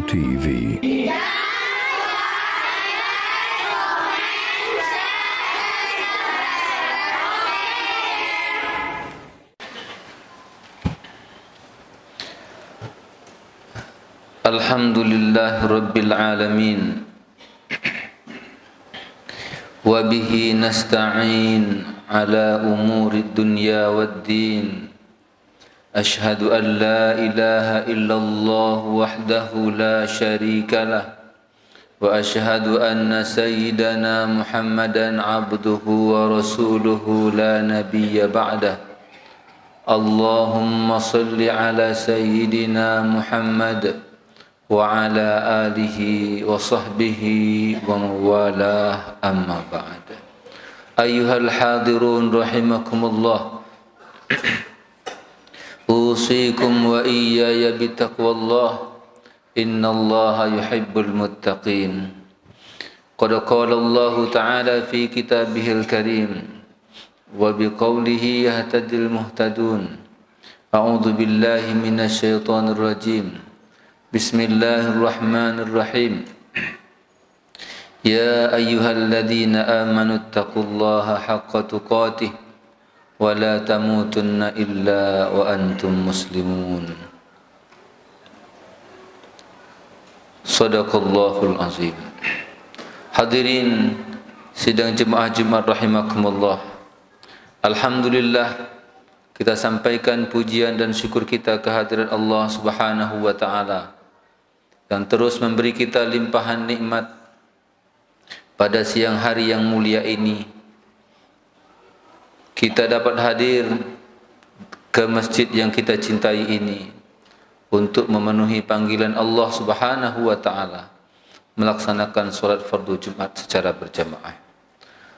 TV. Alhamdulillah Rabbil Alamin. Wabihi nasta'in ala umuri dunya waddin. Ashhadu an la ilaha illallah wahdahu la sharika lah. Wa ashhadu anna sayyidana Muhammadan abduhu wa rasuluhu la nabiyya ba'dah. Allahumma salli ala sayyidina Muhammad wa ala alihi wa sahbihi wa mawalah, amma ba'd. Ayyuhal hadirun rahimakumullah, usikum wa iyaya bitaqwallah, innallaha yuhibbul muttaqin. Qad qala Allah ta'ala fi kitabihil karim wa biqawlihi yahtadil muhtadun. A'udzu billahi minasy syaithanir rajim. Bismillahirrahmanirrahim. Ya ayyuhalladzina amanu taqullaha haqqa tuqatih wa la tamutunna illa wa antum muslimun. Shadaqallahul azim. Hadirin sidang jemaah Jumat rahimakumullah. Alhamdulillah, kita sampaikan pujian dan syukur kita kehadirat Allah Subhanahu wa taala yang terus memberi kita limpahan nikmat pada siang hari yang mulia ini. Kita dapat hadir ke masjid yang kita cintai ini untuk memenuhi panggilan Allah Subhanahu wa taala, melaksanakan solat fardu Jumat secara berjamaah.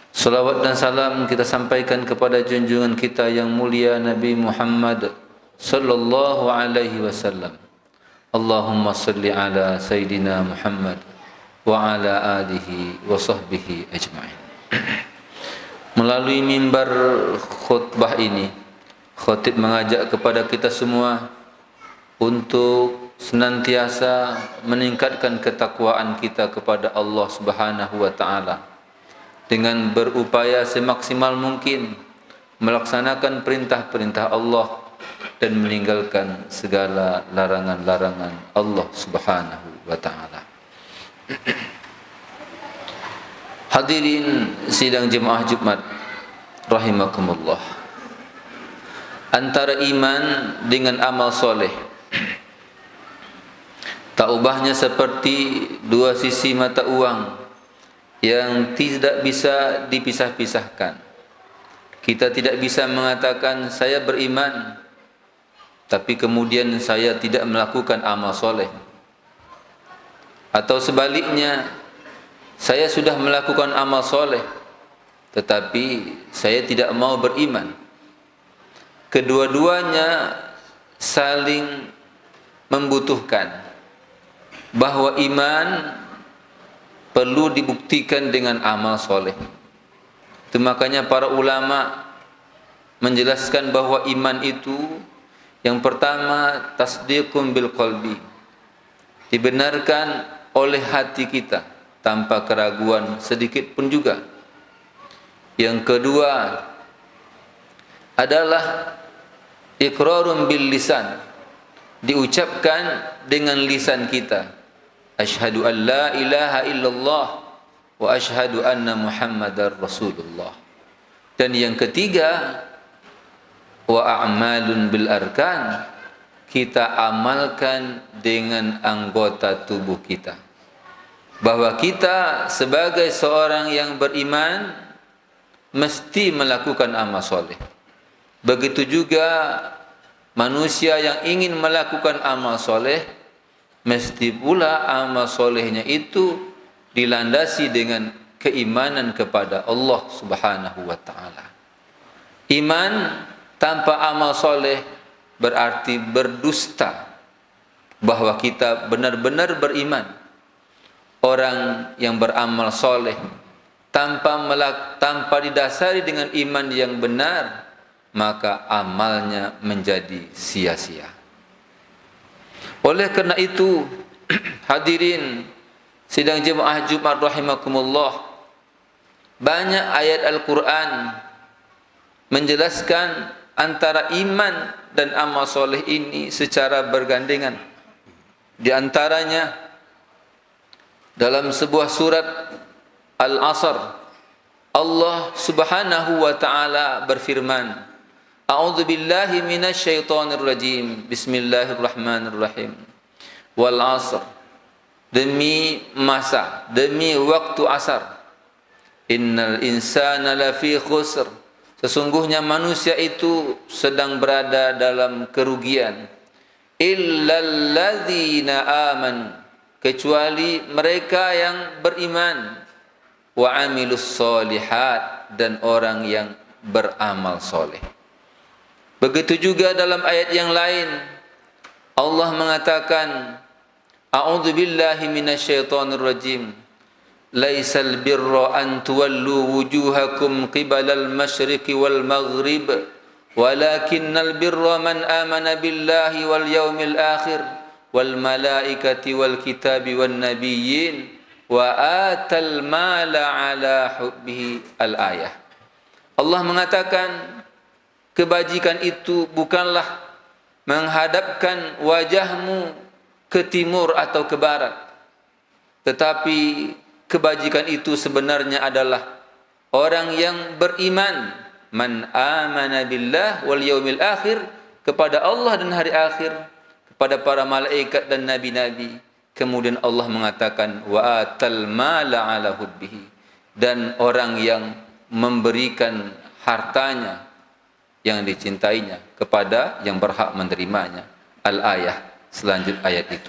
Salawat dan salam kita sampaikan kepada junjungan kita yang mulia Nabi Muhammad sallallahu alaihi wasallam. Allahumma salli ala Sayyidina Muhammad wa ala alihi wa sahbihi ajma'in. Melalui mimbar khutbah ini, khatib mengajak kepada kita semua untuk senantiasa meningkatkan ketakwaan kita kepada Allah Subhanahu wa taala dengan berupaya semaksimal mungkin melaksanakan perintah-perintah Allah dan meninggalkan segala larangan-larangan Allah Subhanahu wa taala. Hadirin sidang jemaah Jumat rahimakumullah. Antara iman dengan amal soleh tak ubahnya seperti dua sisi mata uang yang tidak bisa dipisah-pisahkan. Kita tidak bisa mengatakan saya beriman tapi kemudian saya tidak melakukan amal soleh, atau sebaliknya, saya sudah melakukan amal soleh tetapi saya tidak mau beriman. Kedua-duanya saling membutuhkan, bahwa iman perlu dibuktikan dengan amal soleh. Itu makanya para ulama menjelaskan bahwa iman itu yang pertama tasdiqun bil qalbi, dibenarkan oleh hati kita tanpa keraguan sedikit pun juga. Yang kedua adalah iqrarun bil lisan, diucapkan dengan lisan kita, asyhadu an la ilaha illallah wa asyhadu anna muhammadar rasulullah. Dan yang ketiga, wa a'malun bil arkan, kita amalkan dengan anggota tubuh kita, bahwa kita sebagai seorang yang beriman mesti melakukan amal soleh. Begitu juga manusia yang ingin melakukan amal soleh, mesti pula amal solehnya itu dilandasi dengan keimanan kepada Allah Subhanahu wa ta'ala. Iman tanpa amal soleh berarti berdusta, bahwa kita benar-benar beriman. Orang yang beramal soleh tanpa didasari dengan iman yang benar, maka amalnya menjadi sia-sia. Oleh karena itu, Hadirin sidang jemaah Jumat rahimakumullah, banyak ayat Al-Quran menjelaskan antara iman dan amal soleh ini secara bergandengan. Di antaranya dalam sebuah surat Al-Asr, Allah Subhanahu wa taala berfirman, A'udzu billahi minasyaitonir rajim. Bismillahirrahmanirrahim. Wal 'asr, demi masa, demi waktu asar. Innal insana lafi khusr, sesungguhnya manusia itu sedang berada dalam kerugian. Illal ladzina amanu, kecuali mereka yang beriman. Wa amilus solihat, dan orang yang beramal soleh. Begitu juga dalam ayat yang lain Allah mengatakan, A'udzu billahi minasyaitonir rajim. Laisal birra an tuwallu wujuhakum qibalal masyriqi wal maghrib, walakinnal birra man amana billahi wal yaumil akhir wal malaikati wal kitabi wan nabiyyin wa atal mala ala hubbihi. Al-ayah. Allah mengatakan, kebajikan itu bukanlah menghadapkan wajahmu ke timur atau ke barat, tetapi kebajikan itu sebenarnya adalah orang yang beriman, man amana billah wal yaumil akhir, kepada Allah dan hari akhir, kepada para malaikat dan nabi-nabi. Kemudian Allah mengatakan, wa atal mala ala hubbihi, dan orang yang memberikan hartanya yang dicintainya kepada yang berhak menerimanya. Al-ayah, selanjut ayat itu.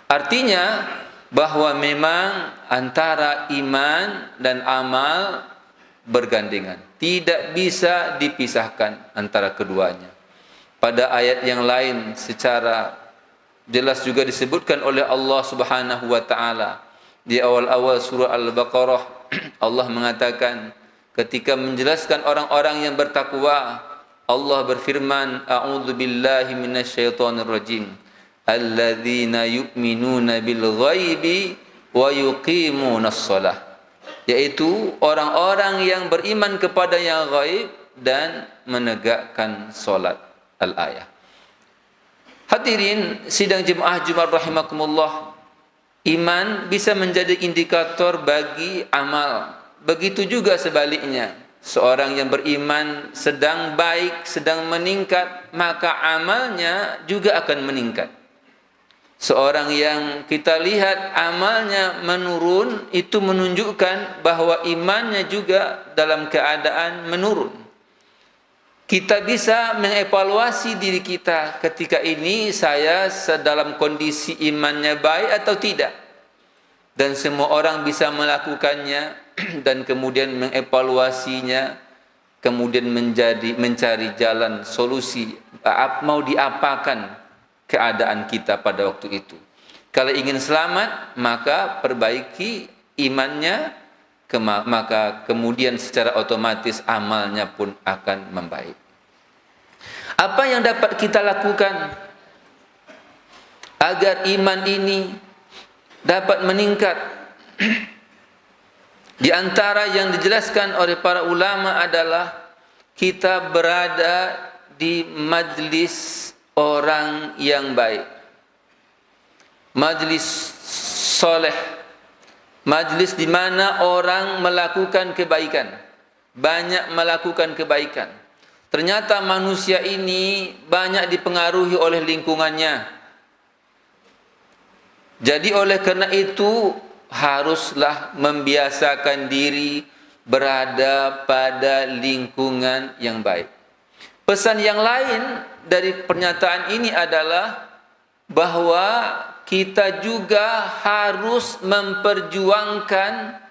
Artinya bahwa memang antara iman dan amal bergandengan, tidak bisa dipisahkan antara keduanya. Pada ayat yang lain secara jelas juga disebutkan oleh Allah Subhanahu wa taala di awal-awal surah Al-Baqarah. Allah mengatakan ketika menjelaskan orang-orang yang bertakwa, Allah berfirman, A'udzu billahi minasyaitonir rajim. Alladzina yu'minuna bil ghaibi wa yuqimunas shalah, yaitu orang-orang yang beriman kepada yang gaib dan menegakkan salat. Al-ayah. Hadirin sidang jemaah Jumat rahimakumullah, iman bisa menjadi indikator bagi amal. Begitu juga sebaliknya, seorang yang beriman sedang baik, sedang meningkat, maka amalnya juga akan meningkat. Seorang yang kita lihat amalnya menurun, itu menunjukkan bahwa imannya juga dalam keadaan menurun. Kita bisa mengevaluasi diri kita, ketika ini saya dalam kondisi imannya baik atau tidak. Dan semua orang bisa melakukannya dan kemudian mengevaluasinya, kemudian mencari jalan solusi, mau diapakan keadaan kita pada waktu itu. Kalau ingin selamat, maka perbaiki imannya, maka kemudian secara otomatis amalnya pun akan membaik. Apa yang dapat kita lakukan agar iman ini dapat meningkat? Di antara yang dijelaskan oleh para ulama adalah kita berada di majlis orang yang baik, majlis soleh, majlis di mana orang melakukan kebaikan, banyak melakukan kebaikan. Ternyata manusia ini banyak dipengaruhi oleh lingkungannya. Jadi oleh karena itu haruslah membiasakan diri berada pada lingkungan yang baik. Pesan yang lain dari pernyataan ini adalah bahwa kita juga harus memperjuangkan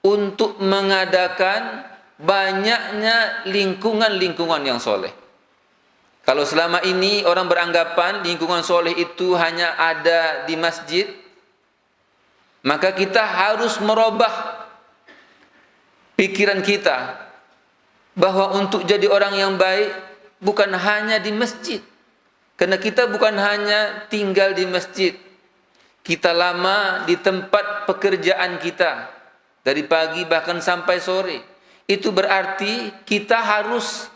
untuk mengadakan banyaknya lingkungan-lingkungan yang soleh. Kalau selama ini orang beranggapan lingkungan soleh itu hanya ada di masjid, maka kita harus merubah pikiran kita bahwa untuk jadi orang yang baik bukan hanya di masjid. Karena kita bukan hanya tinggal di masjid, kita lama di tempat pekerjaan kita, dari pagi bahkan sampai sore, itu berarti kita harus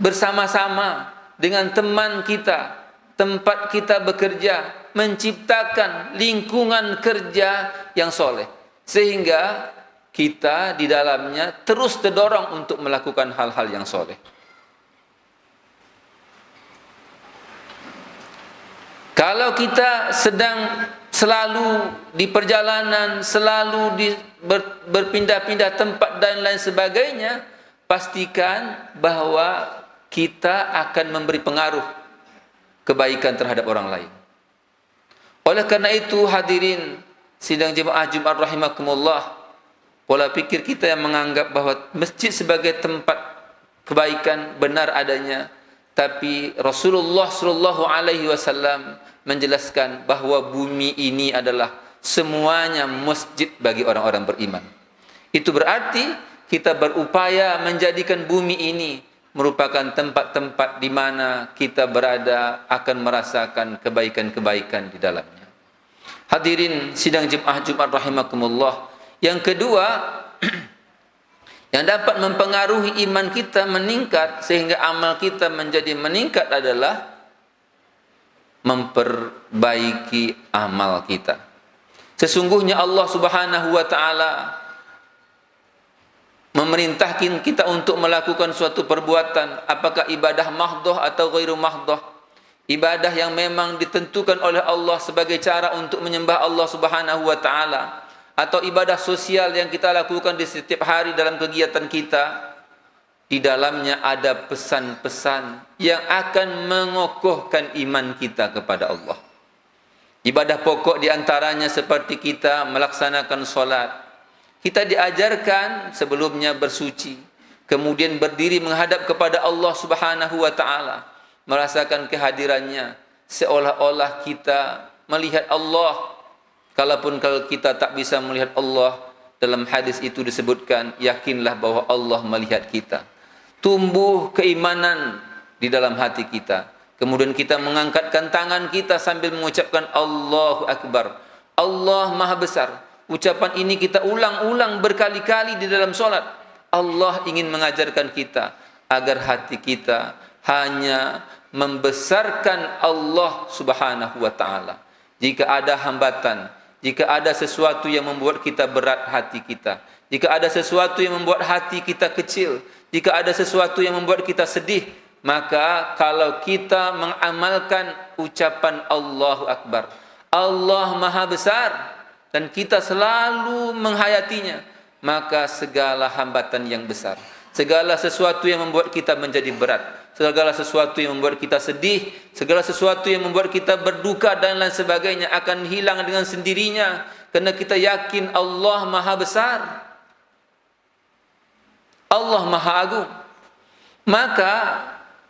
bersama-sama dengan teman kita, tempat kita bekerja, menciptakan lingkungan kerja yang soleh, sehingga kita di dalamnya terus terdorong untuk melakukan hal-hal yang soleh. Kalau kita sedang selalu di perjalanan, selalu berpindah-pindah tempat dan lain sebagainya, pastikan bahwa kita akan memberi pengaruh kebaikan terhadap orang lain. Oleh karena itu, hadirin sidang jemaah Jumat rahimakumullah, pola pikir kita yang menganggap bahwa masjid sebagai tempat kebaikan benar adanya, tapi Rasulullah sallallahu alaihi wasallam menjelaskan bahwa bumi ini adalah semuanya masjid bagi orang-orang beriman. Itu berarti kita berupaya menjadikan bumi ini merupakan tempat-tempat di mana kita berada akan merasakan kebaikan-kebaikan di dalamnya. Hadirin sidang jemaah Jumat rahimakumullah, yang kedua yang dapat mempengaruhi iman kita meningkat sehingga amal kita menjadi meningkat adalah memperbaiki amal kita. Sesungguhnya Allah Subhanahu wa taala memerintahkan kita untuk melakukan suatu perbuatan, apakah ibadah mahdhah atau ghairu mahdhah, ibadah yang memang ditentukan oleh Allah sebagai cara untuk menyembah Allah Subhanahu wa taala, atau ibadah sosial yang kita lakukan di setiap hari dalam kegiatan kita. Di dalamnya ada pesan-pesan yang akan mengokohkan iman kita kepada Allah. Ibadah pokok diantaranya seperti kita melaksanakan solat. Kita diajarkan sebelumnya bersuci, kemudian berdiri menghadap kepada Allah Subhanahu wa taala, merasakan kehadirannya seolah-olah kita melihat Allah. Kalaupun kalau kita tak bisa melihat Allah, dalam hadis itu disebutkan, yakinlah bahwa Allah melihat kita. Tumbuh keimanan di dalam hati kita. Kemudian kita mengangkatkan tangan kita sambil mengucapkan Allahu Akbar. Allah Maha Besar. Ucapan ini kita ulang-ulang berkali-kali di dalam solat. Allah ingin mengajarkan kita agar hati kita hanya membesarkan Allah Subhanahu wa taala. Jika ada hambatan, jika ada sesuatu yang membuat kita berat hati kita, jika ada sesuatu yang membuat hati kita kecil, jika ada sesuatu yang membuat kita sedih, maka kalau kita mengamalkan ucapan Allahu Akbar, Allah Maha Besar, dan kita selalu menghayatinya, maka segala hambatan yang besar, segala sesuatu yang membuat kita menjadi berat, segala sesuatu yang membuat kita sedih, segala sesuatu yang membuat kita berduka dan lain sebagainya akan hilang dengan sendirinya, karena kita yakin Allah Maha Besar, Allah Maha Agung. Maka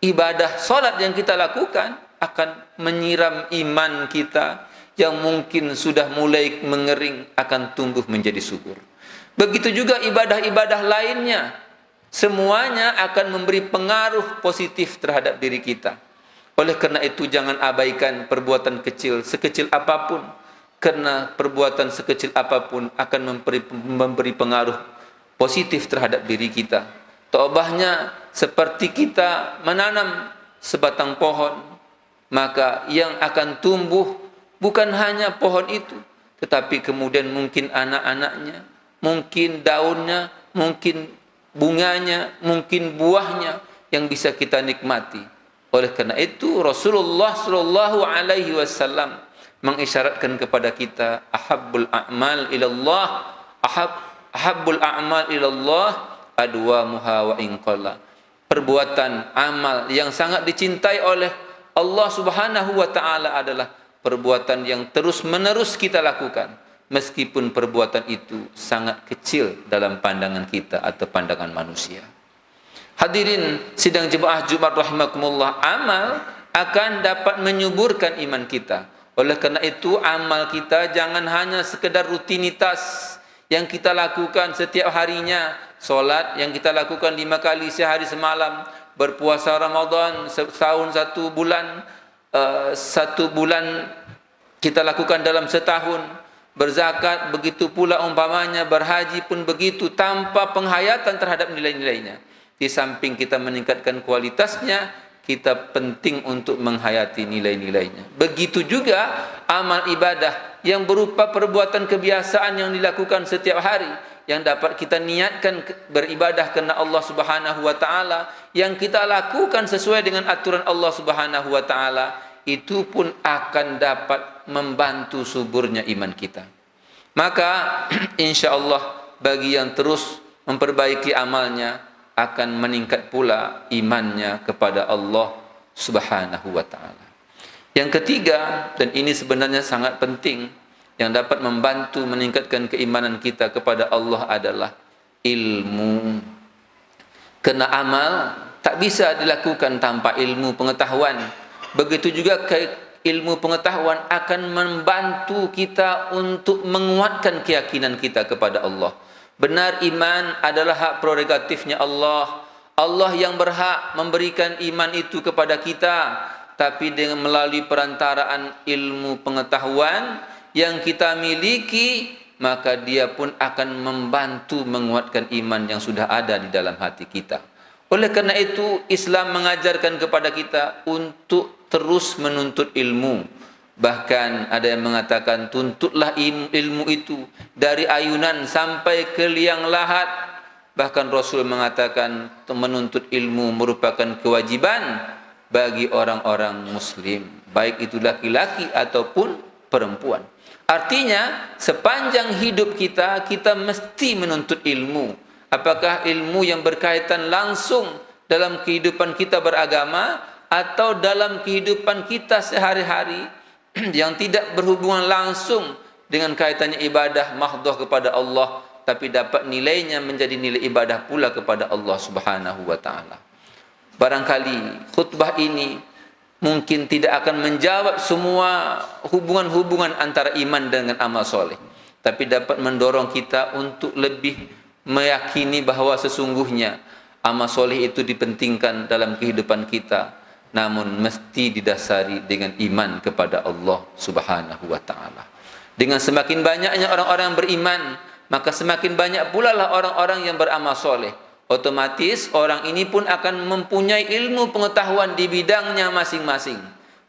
ibadah solat yang kita lakukan akan menyiram iman kita yang mungkin sudah mulai mengering, akan tumbuh menjadi subur. Begitu juga ibadah-ibadah lainnya, semuanya akan memberi pengaruh positif terhadap diri kita. Oleh karena itu jangan abaikan perbuatan kecil, sekecil apapun, karena perbuatan sekecil apapun akan memberi pengaruh positif terhadap diri kita. Taubahnya seperti kita menanam sebatang pohon, maka yang akan tumbuh bukan hanya pohon itu, tetapi kemudian mungkin anak-anaknya, mungkin daunnya, mungkin bunganya, mungkin buahnya yang bisa kita nikmati. Oleh karena itu Rasulullah sallallahu alaihi wasallam mengisyaratkan kepada kita, ahabbul a'mal ilallah, ahabbul a'mal ilallah adwamuha wa in qalla. Perbuatan amal yang sangat dicintai oleh Allah Subhanahu wa taala adalah perbuatan yang terus-menerus kita lakukan, meskipun perbuatan itu sangat kecil dalam pandangan kita atau pandangan manusia. Hadirin sidang jemaah Jumat rahimakumullah, amal akan dapat menyuburkan iman kita. Oleh karena itu amal kita jangan hanya sekedar rutinitas yang kita lakukan setiap harinya, solat yang kita lakukan 5 kali sehari semalam, berpuasa Ramadan setahun 1 bulan, 1 bulan kita lakukan dalam setahun, berzakat begitu pula umpamanya, berhaji pun begitu, tanpa penghayatan terhadap nilai-nilainya. Di samping kita meningkatkan kualitasnya, kita penting untuk menghayati nilai-nilainya. Begitu juga amal ibadah yang berupa perbuatan kebiasaan yang dilakukan setiap hari, yang dapat kita niatkan beribadah karena Allah Subhanahu wa taala, yang kita lakukan sesuai dengan aturan Allah Subhanahu wa taala, itu pun akan dapat membantu suburnya iman kita. Maka insyaallah bagi yang terus memperbaiki amalnya akan meningkat pula imannya kepada Allah Subhanahu wa taala. Yang ketiga, dan ini sebenarnya sangat penting, yang dapat membantu meningkatkan keimanan kita kepada Allah adalah ilmu. Karena amal tak bisa dilakukan tanpa ilmu pengetahuan. Begitu juga ilmu pengetahuan akan membantu kita untuk menguatkan keyakinan kita kepada Allah. Benar, iman adalah hak prerogatifnya Allah. Allah yang berhak memberikan iman itu kepada kita, tapi dengan melalui perantaraan ilmu pengetahuan yang kita miliki, maka dia pun akan membantu menguatkan iman yang sudah ada di dalam hati kita. Oleh karena itu, Islam mengajarkan kepada kita untuk terus menuntut ilmu. Bahkan ada yang mengatakan, tuntutlah ilmu itu dari ayunan sampai ke liang lahat. Bahkan Rasul mengatakan menuntut ilmu merupakan kewajiban bagi orang-orang muslim, baik itu laki-laki ataupun perempuan. Artinya sepanjang hidup kita, kita mesti menuntut ilmu. Apakah ilmu yang berkaitan langsung dalam kehidupan kita beragama, atau dalam kehidupan kita sehari-hari yang tidak berhubungan langsung dengan kaitannya ibadah mahdhah kepada Allah, tapi dapat nilainya menjadi nilai ibadah pula kepada Allah Subhanahu wa taala. Barangkali khutbah ini mungkin tidak akan menjawab semua hubungan-hubungan antara iman dengan amal soleh, tapi dapat mendorong kita untuk lebih meyakini bahawa sesungguhnya amal soleh itu dipentingkan dalam kehidupan kita, namun mesti didasari dengan iman kepada Allah Subhanahu wa taala. Dengan semakin banyaknya orang-orang beriman, maka semakin banyak pula lah orang-orang yang beramal soleh. Otomatis orang ini pun akan mempunyai ilmu pengetahuan di bidangnya masing-masing.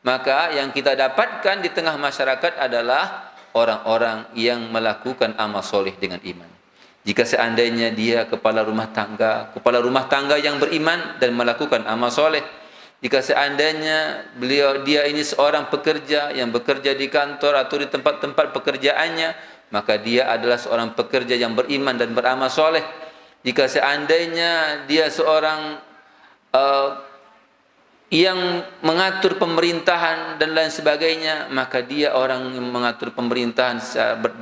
Maka yang kita dapatkan di tengah masyarakat adalah orang-orang yang melakukan amal soleh dengan iman. Jika seandainya dia kepala rumah tangga yang beriman dan melakukan amal soleh, jika seandainya dia ini seorang pekerja yang bekerja di kantor atau di tempat-tempat pekerjaannya, maka dia adalah seorang pekerja yang beriman dan beramal soleh. Jika seandainya dia seorang yang mengatur pemerintahan dan lain sebagainya, maka dia orang yang mengatur pemerintahan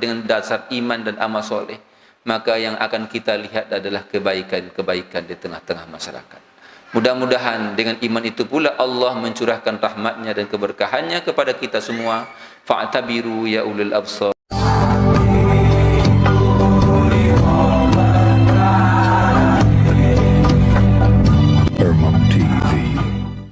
dengan dasar iman dan amal soleh. Maka yang akan kita lihat adalah kebaikan-kebaikan di tengah-tengah masyarakat. Mudah-mudahan dengan iman itu pula Allah mencurahkan rahmatnya dan keberkahannya kepada kita semua. Fa'tabiru ya ulul absar.